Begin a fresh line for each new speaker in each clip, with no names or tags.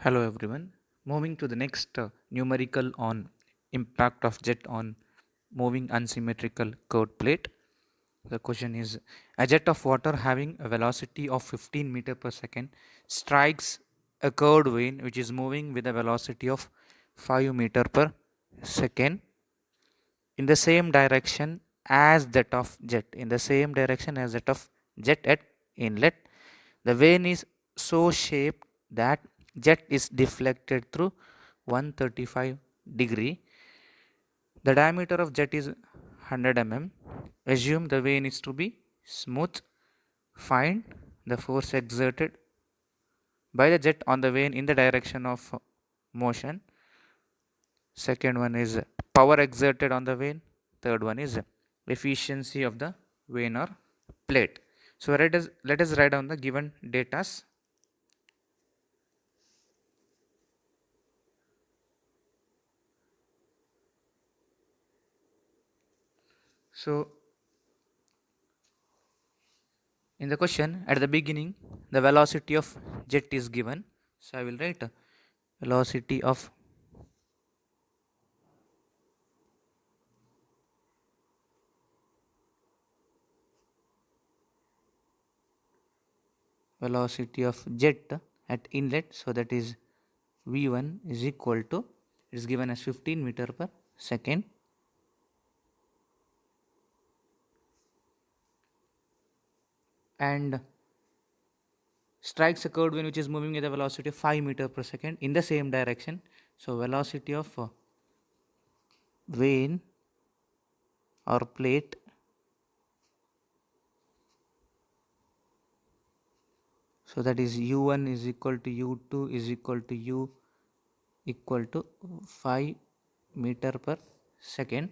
Hello everyone. Moving to the next numerical on impact of jet on moving unsymmetrical curved plate. The question is a jet of water having a velocity of 15 meter per second strikes a curved vane which is moving with a velocity of 5 meter per second in the same direction as that of jet at inlet. The vane is so shaped that jet is deflected through 135 degree. The diameter of jet is 100 mm. Assume the vane is to be smooth. Find the force exerted by the jet on the vane in the direction of motion. Second one is power exerted on the vane. Third one is efficiency of the vane or plate. So let us write down the given datas. So in the question at the beginning the velocity of jet is given. So I will write velocity of jet at inlet. So that is v1 is equal to, it is given as 15 meter per second, and strikes a curved vane which is moving with a velocity of 5 meter per second in the same direction. So velocity of vane or plate so that is u1 is equal to u2 is equal to u equal to 5 meter per second.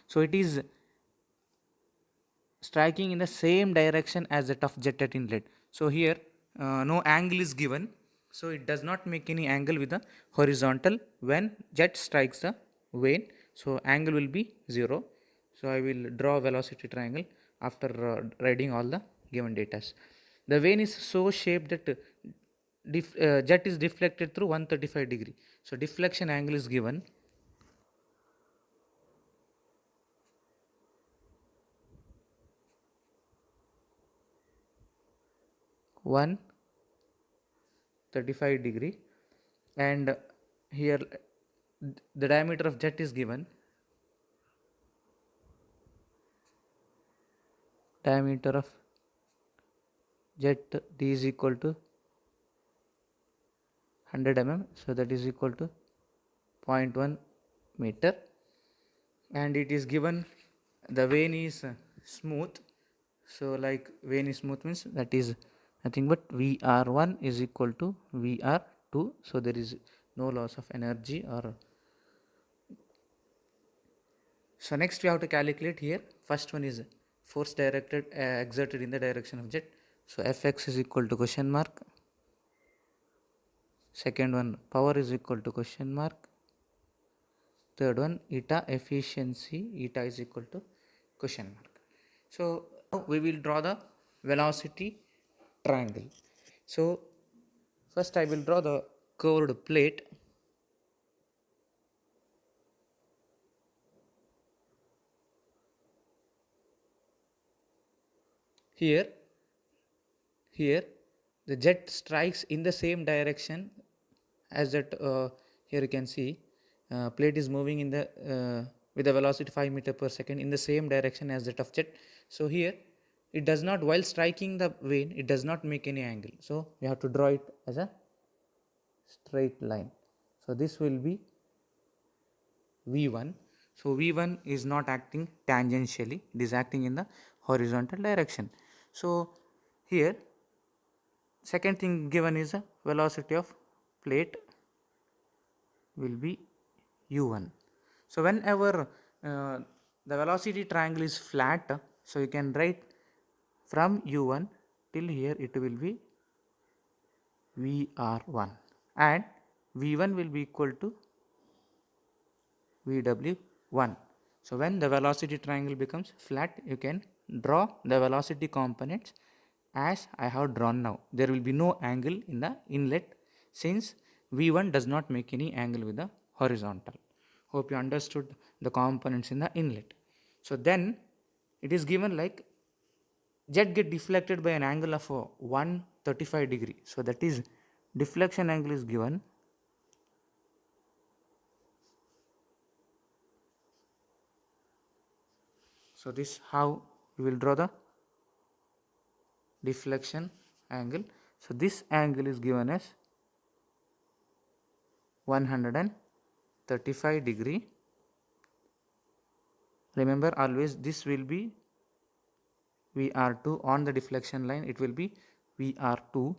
So it is striking in the same direction as that of jet at inlet. So here no angle is given, so it does not make any angle with the horizontal when jet strikes the vane. So angle will be 0. So I will draw velocity triangle after writing all the given data. The vane is so shaped that jet is deflected through 135 degree. So deflection angle is given 135 degree, and here the diameter of jet is given, diameter of jet d is equal to 100 mm, so that is equal to 0.1 meter, and it is given the vane is smooth. So like vane is smooth means that is nothing but vr1 is equal to vr2. So there is no loss of energy or. So next we have to calculate here. First one is force directed exerted in the direction of jet. So Fx is equal to question mark. Second one power is equal to question mark. Third one eta efficiency, eta is equal to question mark. So now we will draw the velocity triangle. So first I will draw the curved plate. Here the jet strikes in the same direction as that. Here you can see plate is moving in the with a velocity 5 meter per second in the same direction as that of jet. So here it does not, while striking the vane, it does not make any angle, so we have to draw it as a straight line. So this will be v1. So v1 is not acting tangentially, it is acting in the horizontal direction. So here second thing given is the velocity of plate will be u1. So whenever the velocity triangle is flat, so you can write from u1 till here it will be vr1, and v1 will be equal to vw1. So when the velocity triangle becomes flat, you can draw the velocity components as I have drawn now. There will be no angle in the inlet since V1 does not make any angle with the horizontal. Hope you understood the components in the inlet. So then it is given like jet get deflected by an angle of 135 degree. So that is deflection angle is given so this how we will draw the deflection angle. So this angle is given as 135 degree. Remember always this will be VR2 on the deflection line, it will be VR2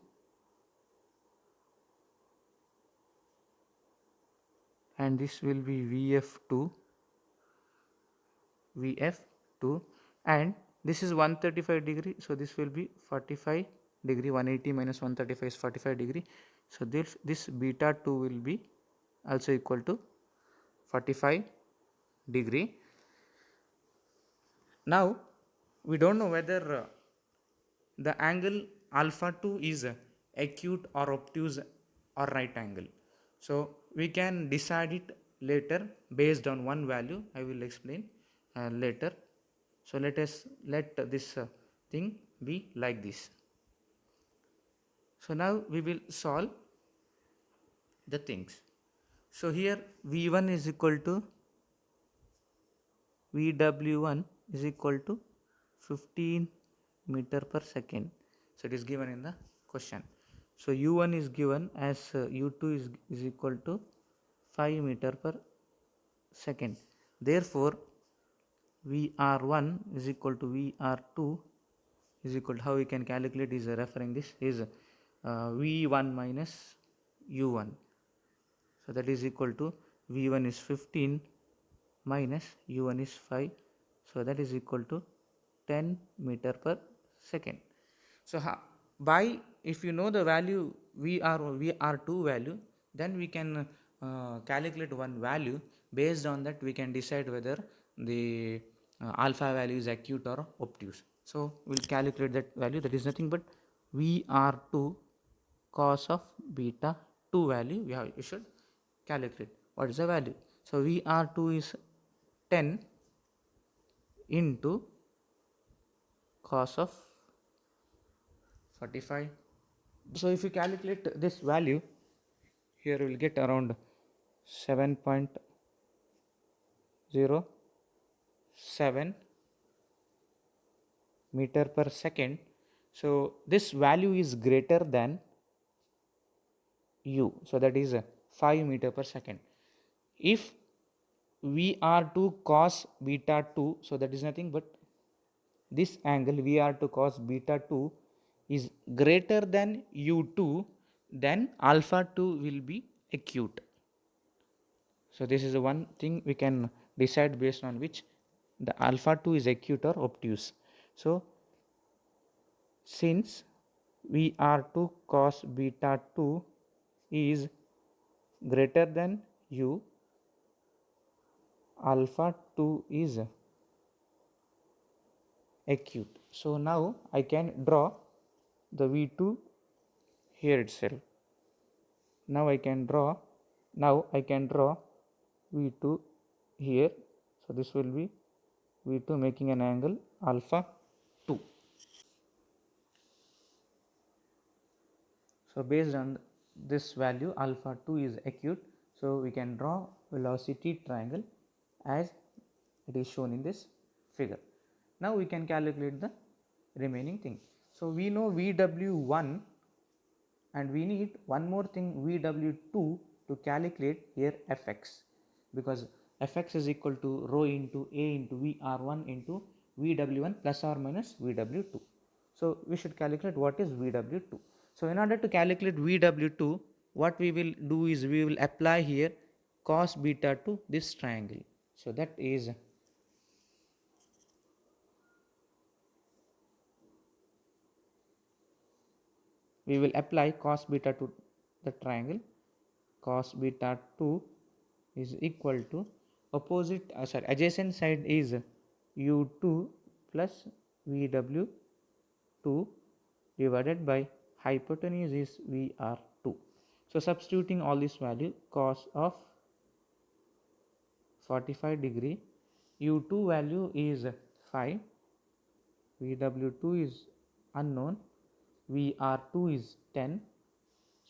and this will be VF2 and this is 135 degree, so this will be 45 degree. 180 minus 135 is 45 degree, so this beta 2 will be also equal to 45 degree. Now we don't know whether the angle alpha 2 is acute or obtuse or right angle. So we can decide it later based on one value. I will explain later. So let this thing be like this. So now we will solve the things. So here V1 is equal to VW1 is equal to 15 meter per second. So it is given in the question. So U1 is given as U2 is equal to 5 meter per second. Therefore, VR1 is equal to VR2 is equal to, how we can calculate is referring this is V1 minus U1. So that is equal to V1 is 15 minus U1 is 5. So that is equal to 10 meter per second. So by if you know the value VR2 value, then we can calculate one value. Based on that we can decide whether the alpha value is acute or obtuse. So we will calculate that value, that is nothing but VR2 cos of beta 2 value you should calculate. What is the value? So VR2 is 10 into cos of 45. So if you calculate this value, here we will get around 7.07 meter per second. So this value is greater than u, so that is 5 meter per second. If VR2 cos beta 2, so that is nothing but this angle VR2 cos beta 2 is greater than u2, then alpha 2 will be acute. So this is the one thing we can decide based on which the alpha 2 is acute or obtuse. So since VR2 cos beta 2 is greater than u, alpha 2 is acute. So now I can draw the V2 here itself. Now I can draw V2 here. So this will be V2 making an angle alpha 2. So based on this value alpha 2 is acute, so we can draw velocity triangle as it is shown in this figure. Now we can calculate the remaining thing. So we know VW1 and we need one more thing VW2 to calculate here Fx, because Fx is equal to rho into A into VR1 into VW1 plus or minus VW2. So we should calculate what is VW2. So in order to calculate VW2, what we will do is we will apply here cos beta to this triangle. So that is we will apply cos beta to the triangle. Cos beta 2 is equal to adjacent side is u2 plus vw2 divided by hypotenuse is vr2. So substituting all this value, cos of 45 degree, u2 value is 5, vw2 is unknown, vr2 is 10.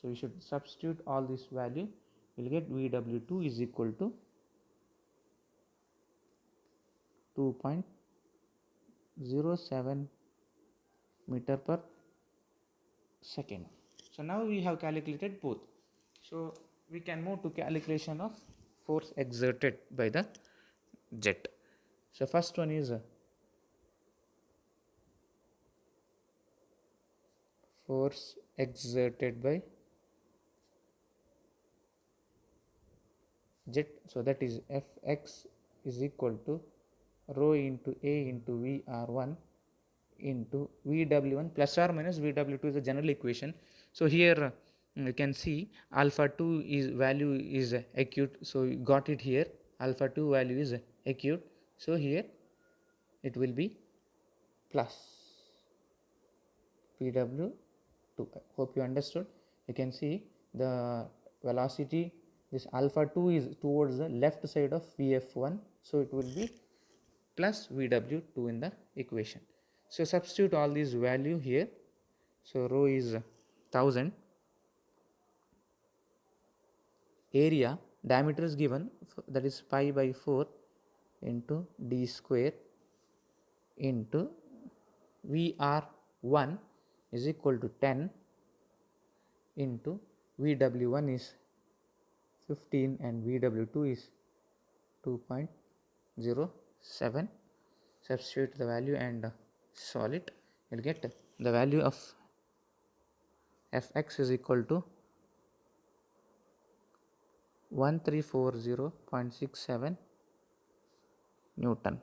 So we should substitute all this value, we will get vw2 is equal to 2.07 meter per second. So now we have calculated both. So we can move to calculation of force exerted by the jet. So first one is force exerted by jet. So that is Fx is equal to rho into A into Vr1 into Vw1 plus or minus Vw2 is a general equation. So here you can see alpha 2 is value is acute, so you got it here, alpha 2 value is acute, so here it will be plus Vw2. Hope you understood. You can see the velocity, this alpha 2 is towards the left side of Vf1, so it will be plus Vw2 in the equation. So substitute all these value here. So rho is 1000, area diameter is given, that is pi by 4 into d square into Vr1 is equal to 10 into Vw1 is 15 and Vw2 is 2.07. Substitute the value and solve it. You will get the value of Fx is equal to 1340.67 Newton.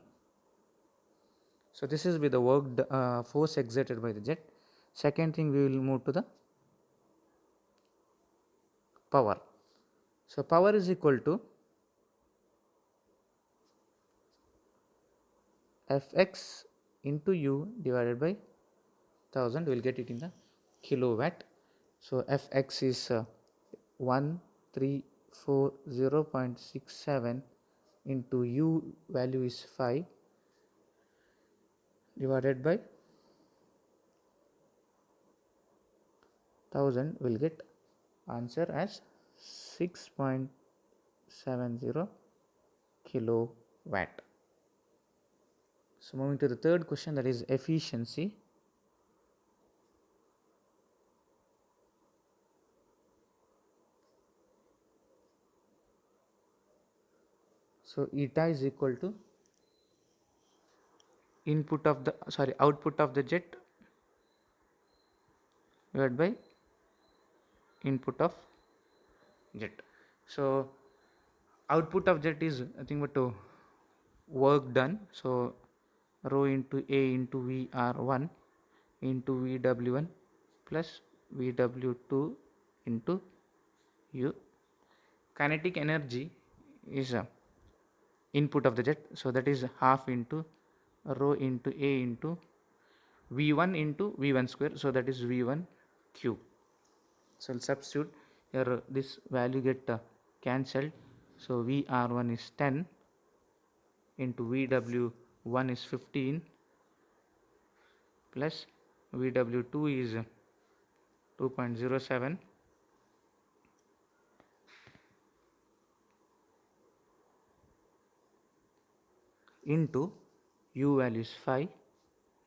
So this is with the work force exerted by the jet. Second thing, we will move to the power. So power is equal to Fx into U divided by 1000. We will get it in the kilowatt. So Fx is 1340.67 into U value is 5 divided by 1000. We will get answer as 6.70 kilowatt. So moving to the third question, that is efficiency. So eta is equal to output of the jet divided by input of jet. So output of jet is nothing but work done. So rho into A into Vr1 into Vw1 plus Vw2 into U. Kinetic energy is input of the jet, so that is half into rho into A into V1 into V1 square, so that is V1 cube. So I'll substitute here, this value get cancelled, so Vr1 is 10 into Vw1 is 15 plus Vw2 is 2.07 into U value is 5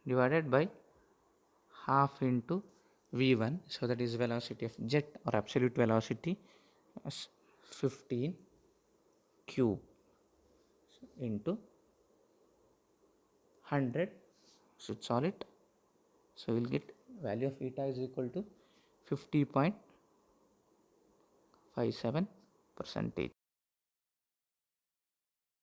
divided by half into V1, so that is velocity of jet or absolute velocity as 15 cube into 100. Should solve it. So we will get value of eta is equal to 50.57%.